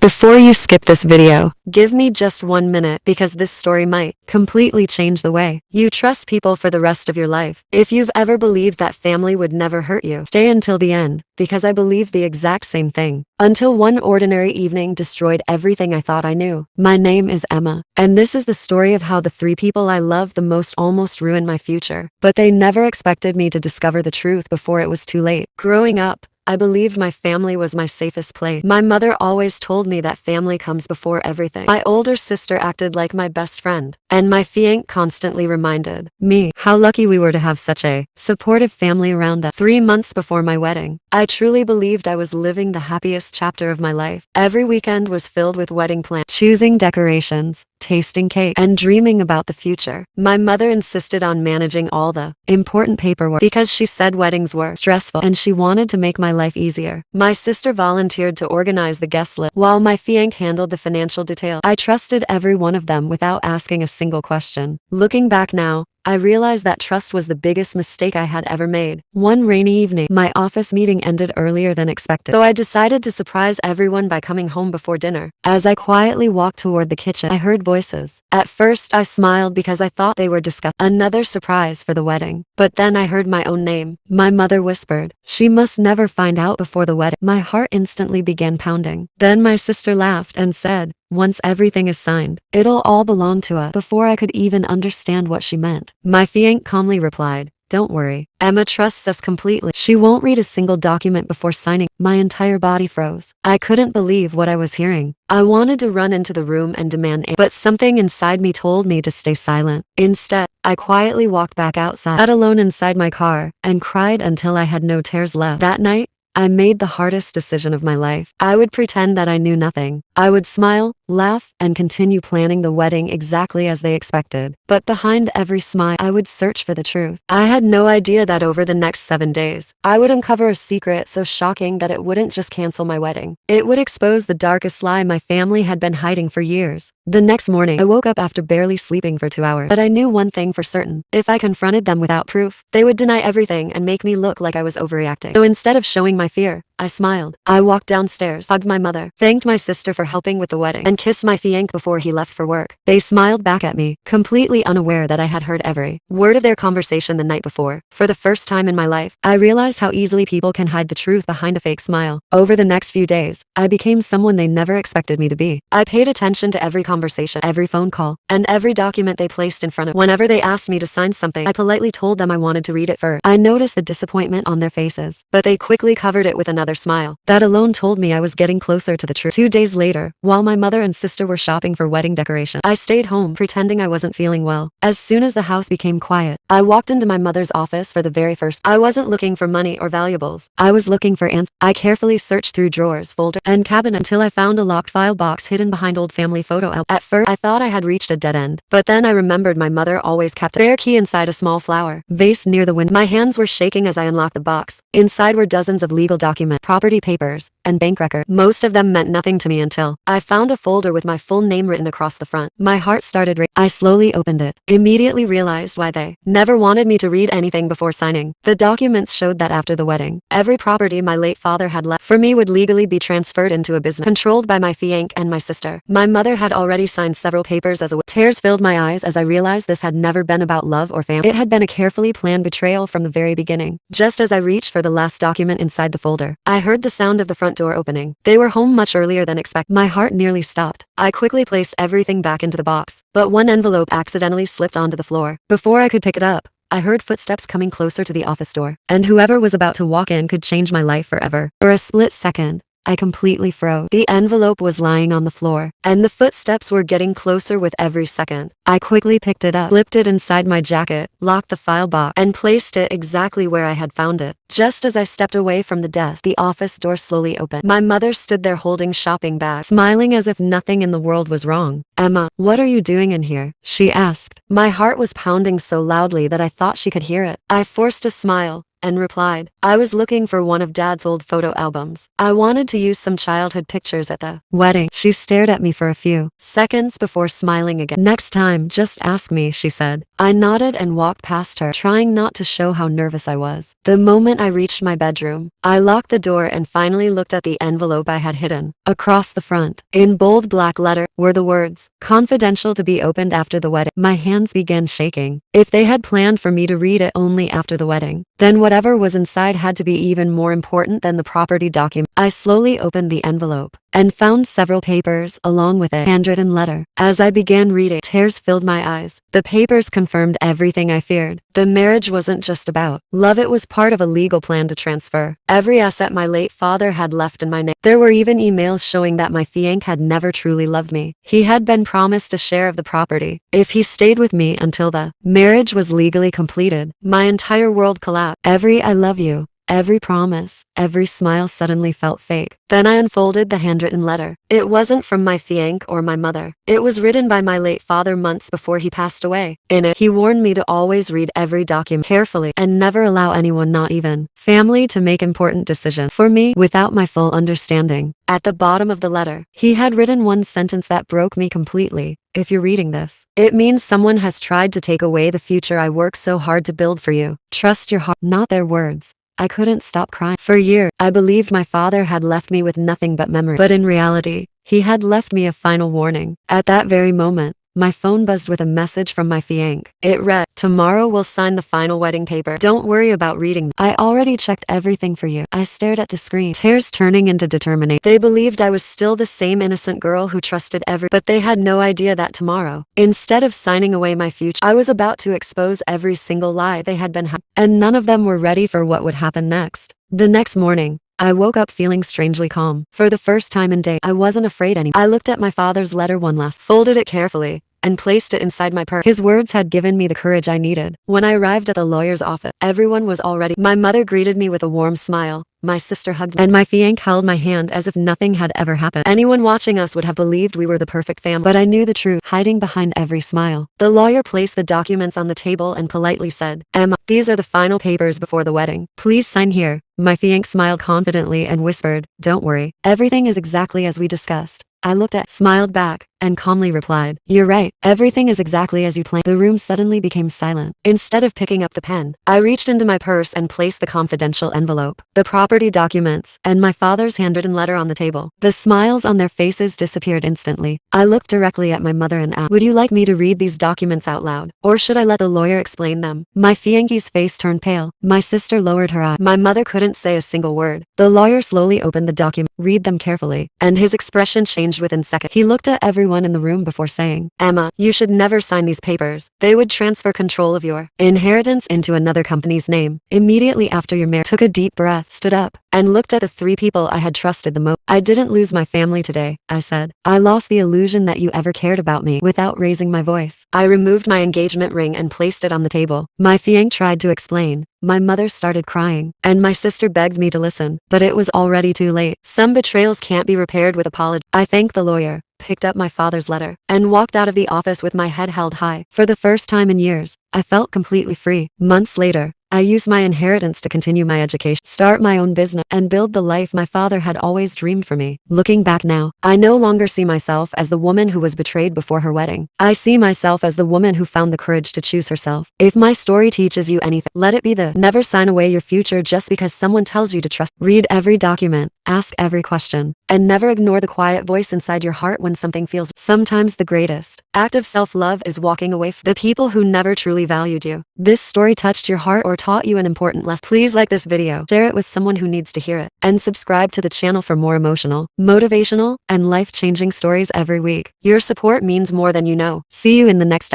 Before you skip this video, give me just 1 minute because this story might completely change the way you trust people for the rest of your life. If you've ever believed that family would never hurt you, stay until the end because I believed the exact same thing. Until one ordinary evening destroyed everything I thought I knew. My name is Emma, and this is the story of how the three people I love the most almost ruined my future. But they never expected me to discover the truth before it was too late. Growing up, I believed my family was my safest place. My mother always told me that family comes before everything. My older sister acted like my best friend, and my fiance constantly reminded me how lucky we were to have such a supportive family around us. 3 months before my wedding, I truly believed I was living the happiest chapter of my life. Every weekend was filled with wedding plans, choosing decorations, tasting cake, and dreaming about the future. My mother insisted on managing all the important paperwork because she said weddings were stressful and she wanted to make my life easier. My sister volunteered to organize the guest list while my fiance handled the financial details. I trusted every one of them without asking a single question. Looking back now, I realized that trust was the biggest mistake I had ever made. One rainy evening, my office meeting ended earlier than expected, so I decided to surprise everyone by coming home before dinner. As I quietly walked toward the kitchen, I heard voices. At first, I smiled because I thought they were discussing another surprise for the wedding. But then I heard my own name. My mother whispered, "She must never find out before the wedding." My heart instantly began pounding. Then my sister laughed and said, "Once everything is signed, it'll all belong to us." Before I could even understand what she meant, my fiance calmly replied, "Don't worry, Emma trusts us completely. She won't read a single document before signing." My entire body froze. I couldn't believe what I was hearing. I wanted to run into the room and demand answers, but something inside me told me to stay silent. Instead, I quietly walked back outside, sat alone inside my car, and cried until I had no tears left. That night, I made the hardest decision of my life. I would pretend that I knew nothing. I would smile, laugh, and continue planning the wedding exactly as they expected. But behind every smile, I would search for the truth. I had no idea that over the next 7 days, I would uncover a secret so shocking that it wouldn't just cancel my wedding. It would expose the darkest lie my family had been hiding for years. The next morning, I woke up after barely sleeping for 2 hours. But I knew one thing for certain. If I confronted them without proof, they would deny everything and make me look like I was overreacting. So instead of showing my fear, I smiled. I walked downstairs, hugged my mother, thanked my sister for helping with the wedding, and kissed my fiance before he left for work. They smiled back at me, completely unaware that I had heard every word of their conversation the night before. For the first time in my life, I realized how easily people can hide the truth behind a fake smile. Over the next few days, I became someone they never expected me to be. I paid attention to every conversation, every phone call, and every document they placed in front of me. Whenever they asked me to sign something, I politely told them I wanted to read it first. I noticed the disappointment on their faces, but they quickly covered it with another smile. That alone told me I was getting closer to the truth. 2 days later, while my mother and sister were shopping for wedding decorations, I stayed home pretending I wasn't feeling well. As soon as the house became quiet, I walked into my mother's office for the very first. I wasn't looking for money or valuables. I was looking for answers. I carefully searched through drawers, folders, and cabinets until I found a locked file box hidden behind old family photo albums. At first, I thought I had reached a dead end, but then I remembered my mother always kept a spare key inside a small flower vase near the window. My hands were shaking as I unlocked the box. Inside were dozens of legal documents, property papers, and bank records. Most of them meant nothing to me until I found a folder with my full name written across the front. My heart started racing. I slowly opened it, immediately realized why they never wanted me to read anything before signing. The documents showed that after the wedding, every property my late father had left for me would legally be transferred into a business controlled by my fiance and my sister. My mother had already signed several papers as a witness. Tears filled my eyes as I realized this had never been about love or family. It had been a carefully planned betrayal from the very beginning. Just as I reached for the last document inside the folder, I heard the sound of the front door opening. They were home much earlier than expected. My heart nearly stopped. I quickly placed everything back into the box, but one envelope accidentally slipped onto the floor. Before I could pick it up, I heard footsteps coming closer to the office door, and whoever was about to walk in could change my life forever. For a split second, I completely froze. The envelope was lying on the floor, and the footsteps were getting closer with every second. I quickly picked it up, slipped it inside my jacket, locked the file box, and placed it exactly where I had found it. Just as I stepped away from the desk, the office door slowly opened. My mother stood there holding shopping bags, smiling as if nothing in the world was wrong. "Emma, what are you doing in here?" she asked. My heart was pounding so loudly that I thought she could hear it. I forced a smile, and replied, I was looking for one of Dad's old photo albums. I wanted to use some childhood pictures at the wedding. She stared at me for a few seconds before smiling again. Next time, just ask me, she said. I nodded and walked past her, trying not to show how nervous I was. The moment I reached my bedroom, I locked the door and finally looked at the envelope I had hidden. Across the front, in bold black letter, were the words, confidential to be opened after the wedding. My hands began shaking. If they had planned for me to read it only after the wedding, then whatever was inside had to be even more important than the property document. I slowly opened the envelope and found several papers along with a handwritten letter. As I began reading, tears filled my eyes. The papers confirmed everything I feared. The marriage wasn't just about love, it was part of a legal plan to transfer every asset my late father had left in my name. There were even emails showing that my fiancé had never truly loved me. He had been promised a share of the property if he stayed with me until the marriage was legally completed. My entire world collapsed. Every I love you, every promise, every smile suddenly felt fake. Then I unfolded the handwritten letter. It wasn't from my fiancé or my mother. It was written by my late father months before he passed away. In it, he warned me to always read every document carefully and never allow anyone, not even family, to make important decisions for me without my full understanding. At the bottom of the letter, he had written one sentence that broke me completely. If you're reading this, it means someone has tried to take away the future I worked so hard to build for you. Trust your heart. Not their words. I couldn't stop crying. For years, I believed my father had left me with nothing but memory. But in reality, he had left me a final warning. At that very moment, my phone buzzed with a message from my fiancé. It read, tomorrow we'll sign the final wedding paper. Don't worry about reading them. I already checked everything for you. I stared at the screen, tears turning into determination. They believed I was still the same innocent girl who trusted but they had no idea that tomorrow, instead of signing away my future, I was about to expose every single lie they had been and none of them were ready for what would happen next. The next morning, I woke up feeling strangely calm. For the first time in days, I wasn't afraid anymore. I looked at my father's letter one last, folded it carefully, and placed it inside my purse. His words had given me the courage I needed. When I arrived at the lawyer's office, everyone was already. My mother greeted me with a warm smile. My sister hugged me, and my fiancé held my hand as if nothing had ever happened. Anyone watching us would have believed we were the perfect family. But I knew the truth, hiding behind every smile. The lawyer placed the documents on the table and politely said, Emma, these are the final papers before the wedding. Please sign here. My fiancé smiled confidently and whispered, don't worry. Everything is exactly as we discussed. I looked at, smiled back, and calmly replied, you're right. Everything is exactly as you planned. The room suddenly became silent. Instead of picking up the pen, I reached into my purse and placed the confidential envelope, the property documents, and my father's handwritten letter on the table. The smiles on their faces disappeared instantly. I looked directly at my mother and asked, would you like me to read these documents out loud, or should I let the lawyer explain them? My fiancé's face turned pale. My sister lowered her eye. My mother couldn't say a single word. The lawyer slowly opened the document, read them carefully, and his expression changed within seconds. He looked at everyone in the room before saying, Emma, you should never sign these papers. They would transfer control of your inheritance into another company's name. Immediately after your marriage, took a deep breath, stood up, and looked at the three people I had trusted the most. I didn't lose my family today, I said. I lost the illusion that you ever cared about me. Without raising my voice, I removed my engagement ring and placed it on the table. My fiancé tried to explain. My mother started crying, and my sister begged me to listen, but it was already too late. Some betrayals can't be repaired with apology. I thanked the lawyer, picked up my father's letter, and walked out of the office with my head held high. For the first time in years, I felt completely free. Months later, I used my inheritance to continue my education, start my own business, and build the life my father had always dreamed for me. Looking back now, I no longer see myself as the woman who was betrayed before her wedding. I see myself as the woman who found the courage to choose herself. If my story teaches you anything, let it be the never sign away your future just because someone tells you to trust. Read every document, ask every question, and never ignore the quiet voice inside your heart when something feels. Sometimes the greatest act of self-love is walking away from the people who never truly valued you. This story touched your heart or taught you an important lesson. Please like this video, share it with someone who needs to hear it, and subscribe to the channel for more emotional, motivational, and life-changing stories every week. Your support means more than you know. See you in the next